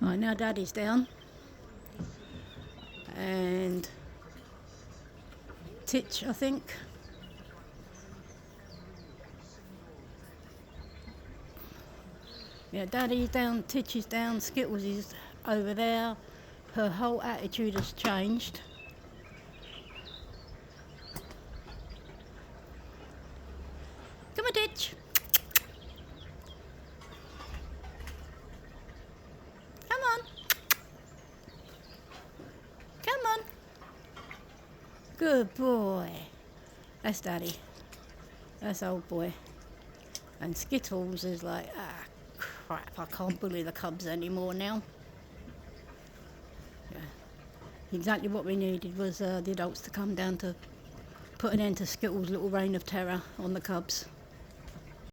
Right, now Daddy's down. And Titch, I think. Yeah, Daddy's down, Titch is down, Skittles is over there. Her whole attitude has changed. Come on, Titch. Come on. Come on. Good boy. That's Daddy. That's old boy. And Skittles is like, crap, I can't bully the cubs anymore now. Yeah. Exactly what we needed was the adults to come down to put an end to Skittles' little reign of terror on the cubs.